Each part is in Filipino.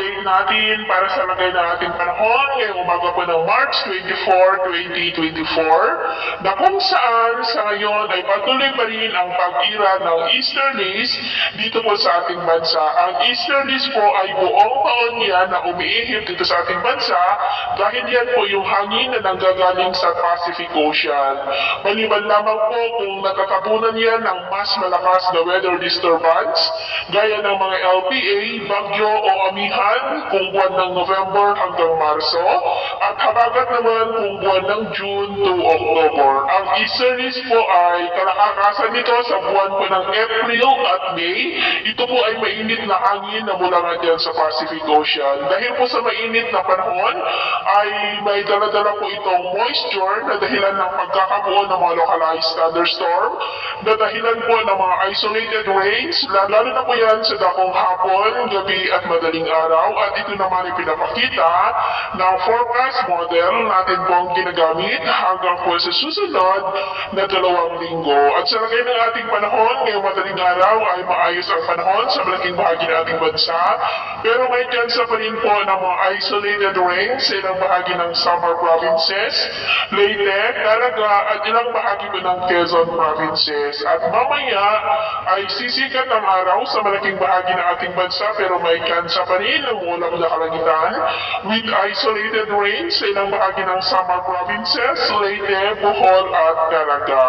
update natin para sa lagay ng ating panahon ngayong umaga po ng March 24, 2024 na kung saan sa ngayon ay patuloy pa rin ang pag-ira ng easterlies dito po sa ating bansa. Ang easterlies po ay buong taon yan na umiihip dito sa ating bansa dahil yan po yung hangin na nanggagaling sa Pacific Ocean. Maliban lamang po kung natatapunan yan ng mas malakas na weather disturbance gaya ng mga LPA, bagyo o amihan kung buwan ng November hanggang Marso at habagat naman kung buwan ng June to October. Ang easterlies po ay kalakakasan nito sa buwan po ng April at May. Ito po ay mainit na hangin na mula nga dyan sa Pacific Ocean. Dahil po sa mainit na panahon ay may dala-dala po itong moisture na dahilan ng pagkakabuo ng mga localized thunderstorm, na dahilan po ng mga isolated rains, lalo na po yan sa dakong hapon, gabi at madaling araw. At ito naman ay pinapakita ng forecast model natin pong ginagamit hanggang po sa susunod na 2 linggo. At sa lagay ng ating panahon, ngayong madaling araw ay maayos ang panahon sa malaking bahagi ng ating bansa. Pero may chance pa rin po ng mga isolated rains sa ilang bahagi ng summer provinces, Leyte, Caraga at ilang bahagi po ng Quezon provinces. At mamaya ay sisikat ang araw sa malaking bahagi ng ating bansa pero may chance pa rin ng ulap na kalangitan with isolated rains sa ilang bahagi ng summer provinces, Leyte, Bohol at Caraga.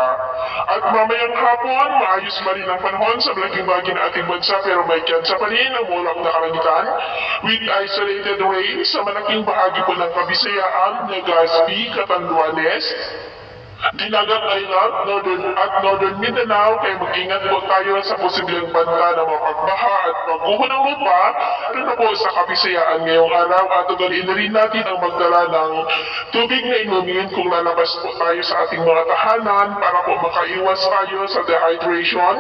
At mamayang hapon, maayos pa rin ang panahon sa malaking bahagi ng ating bansa pero may chance pa rin ng ulap na kalangitan with isolated rains sa malaking bahagi po ng Kabisayaan, Legazpi, Catanduanes, Dinagat Island, Northern Mindanao, kaya mag-ingat po tayo sa posibleng banta ng mga pagbaha at pagguho ng lupa, lalo na po sa Kabisayaan ngayong araw. At ugaliin na rin natin ang magdala ng tubig na inumin kung lalabas po tayo sa ating mga tahanan para po makaiwas tayo sa dehydration,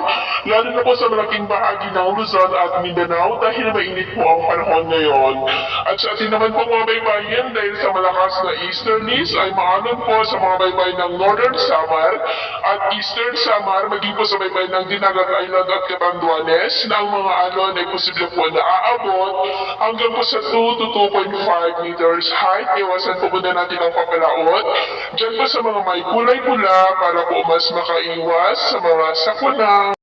lalo na po sa malaking bahagi ng Luzon at Mindanao dahil mainit po ang panahon ngayon. At sa ating naman po mga baybayin, dahil sa malakas na easterlies ay maalon po sa mga baybayin ng Northern Samar at Eastern Samar, maging po sa baybay ng Dinagat Island at Catanduanes na ang mga alon ay posible po na aabot hanggang po sa 2 to 2.5 meters height. Iwasan po muna natin ang papalaot dyan po sa mga may kulay pula para po mas makaiwas sa mga sakuna.